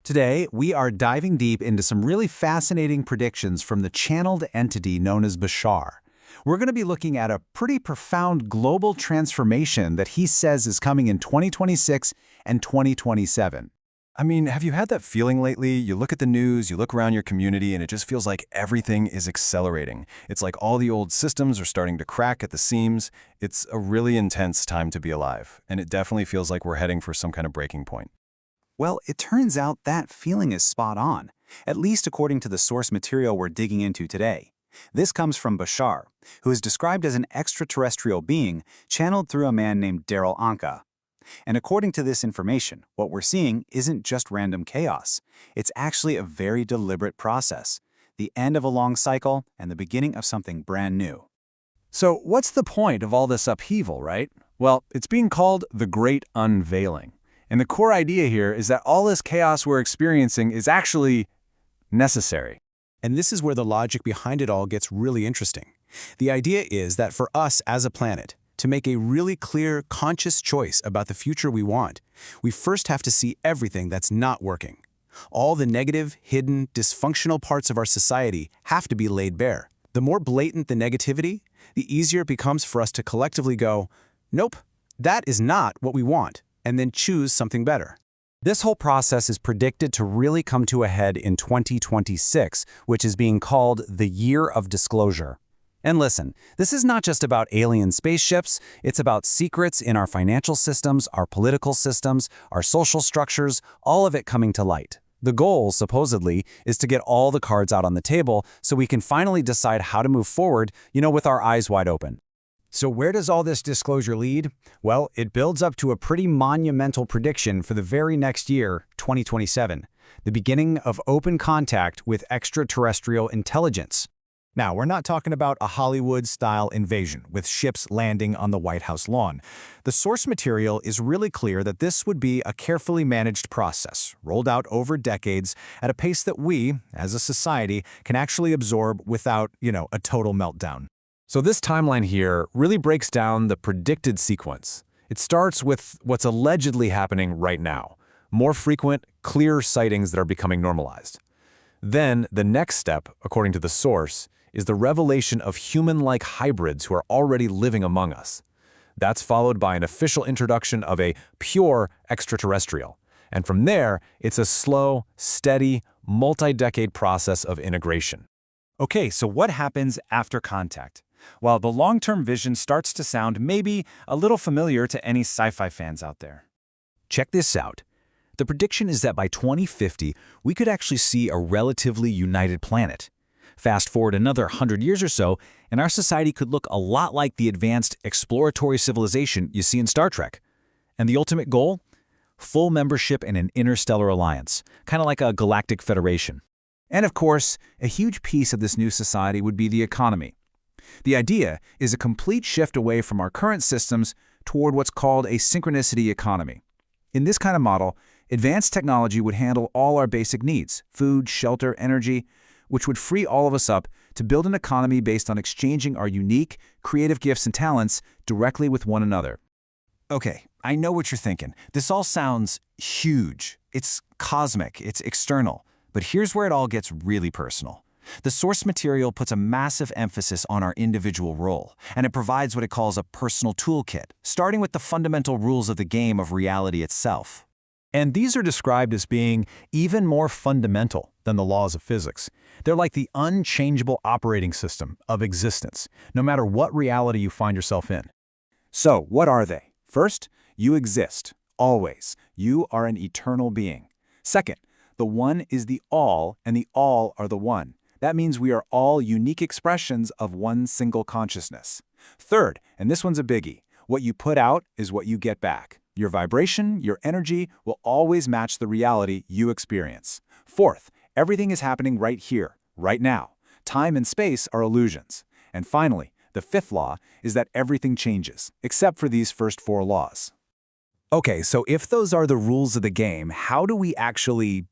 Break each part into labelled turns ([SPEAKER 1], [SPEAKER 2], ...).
[SPEAKER 1] Today, we are diving deep into some really fascinating predictions from the channeled entity known as Bashar. We're going to be looking at a pretty profound global transformation that he says is coming in 2026 and 2027.
[SPEAKER 2] I mean, have you had that feeling lately? You look at the news, you look around your community, and it just feels like everything is accelerating. It's like all the old systems are starting to crack at the seams. It's a really intense time to be alive, and it definitely feels like we're heading for some kind of breaking point.
[SPEAKER 1] Well, it turns out that feeling is spot on, at least according to the source material we're digging into today. This comes from Bashar, who is described as an extraterrestrial being channeled through a man named Darryl Anka. And according to this information, what we're seeing isn't just random chaos. It's actually a very deliberate process, the end of a long cycle and the beginning of something brand new.
[SPEAKER 2] So what's the point of all this upheaval, right? Well, it's being called the Great Unveiling. And the core idea here is that all this chaos we're experiencing is actually necessary.
[SPEAKER 3] And this is where the logic behind it all gets really interesting. The idea is that for us as a planet, to make a really clear, conscious choice about the future we want, we first have to see everything that's not working. All the negative, hidden, dysfunctional parts of our society have to be laid bare. The more blatant the negativity, the easier it becomes for us to collectively go, nope, that is not what we want, and then choose something better.
[SPEAKER 4] This whole process is predicted to really come to a head in 2026, which is being called the Year of Disclosure. And listen, this is not just about alien spaceships, it's about secrets in our financial systems, our political systems, our social structures, all of it coming to light. The goal, supposedly, is to get all the cards out on the table so we can finally decide how to move forward, with our eyes wide open.
[SPEAKER 3] So where does all this disclosure lead? Well, it builds up to a pretty monumental prediction for the very next year, 2027, the beginning of open contact with extraterrestrial intelligence. Now, we're not talking about a Hollywood-style invasion with ships landing on the White House lawn. The source material is really clear that this would be a carefully managed process, rolled out over decades at a pace that we, as a society, can actually absorb without, a total meltdown.
[SPEAKER 2] So this timeline here really breaks down the predicted sequence. It starts with what's allegedly happening right now, more frequent, clearer sightings that are becoming normalized. Then, the next step, according to the source, is the revelation of human-like hybrids who are already living among us. That's followed by an official introduction of a pure extraterrestrial. And from there, it's a slow, steady, multi-decade process of integration.
[SPEAKER 1] Okay, so what happens after contact? Well, the long-term vision starts to sound maybe a little familiar to any sci-fi fans out there.
[SPEAKER 5] Check this out. The prediction is that by 2050, we could actually see a relatively united planet. Fast forward another 100 years or so, and our society could look a lot like the advanced exploratory civilization you see in Star Trek. And the ultimate goal? Full membership in an interstellar alliance, kind of like a galactic federation. And of course, a huge piece of this new society would be the economy. The idea is a complete shift away from our current systems toward what's called a synchronicity economy. In this kind of model, advanced technology would handle all our basic needs, food, shelter, energy, which would free all of us up to build an economy based on exchanging our unique, creative gifts and talents directly with one another.
[SPEAKER 1] Okay, I know what you're thinking. This all sounds huge. It's cosmic, it's external. But here's where it all gets really personal. The source material puts a massive emphasis on our individual role, and it provides what it calls a personal toolkit, starting with the fundamental rules of the game of reality itself.
[SPEAKER 3] And these are described as being even more fundamental than the laws of physics. They're like the unchangeable operating system of existence, no matter what reality you find yourself in.
[SPEAKER 1] So, what are they? First, you exist, always. You are an eternal being. Second, the one is the all, and the all are the one. That means we are all unique expressions of one single consciousness. Third, and this one's a biggie, what you put out is what you get back. Your vibration, your energy will always match the reality you experience. Fourth, everything is happening right here, right now. Time and space are illusions. And finally, the fifth law is that everything changes, except for these first four laws. Okay, so if those are the rules of the game, how do we actually,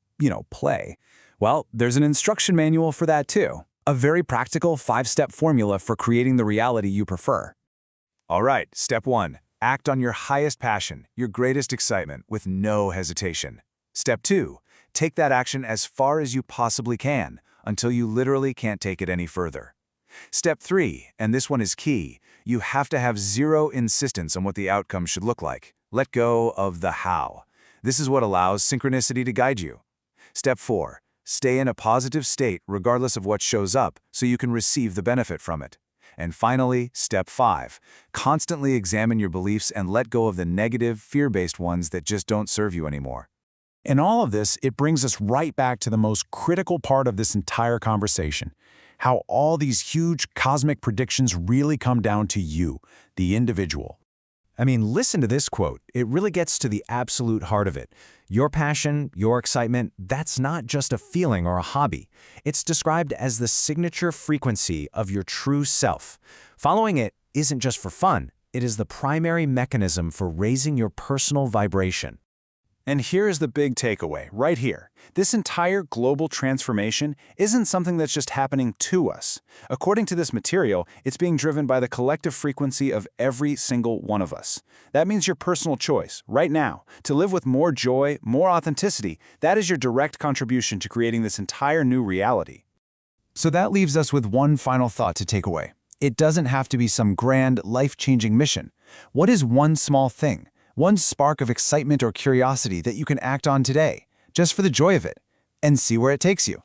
[SPEAKER 1] play? Well, there's an instruction manual for that too. A very practical 5-step formula for creating the reality you prefer. All right, step 1. Act on your highest passion, your greatest excitement, with no hesitation. Step 2. Take that action as far as you possibly can, until you literally can't take it any further. Step 3, and this one is key, you have to have zero insistence on what the outcome should look like. Let go of the how. This is what allows synchronicity to guide you. Step 4, stay in a positive state regardless of what shows up so you can receive the benefit from it. And finally, step 5, constantly examine your beliefs and let go of the negative, fear-based ones that just don't serve you anymore.
[SPEAKER 2] In all of this, it brings us right back to the most critical part of this entire conversation, how all these huge cosmic predictions really come down to you, the individual.
[SPEAKER 3] I mean, listen to this quote. It really gets to the absolute heart of it. Your passion, your excitement, that's not just a feeling or a hobby. It's described as the signature frequency of your true self. Following it isn't just for fun. It is the primary mechanism for raising your personal vibration.
[SPEAKER 1] And here's the big takeaway, right here. This entire global transformation isn't something that's just happening to us. According to this material, it's being driven by the collective frequency of every single one of us. That means your personal choice, right now, to live with more joy, more authenticity. That is your direct contribution to creating this entire new reality. So that leaves us with one final thought to take away. It doesn't have to be some grand, life-changing mission. What is one small thing? One spark of excitement or curiosity that you can act on today, just for the joy of it, and see where it takes you.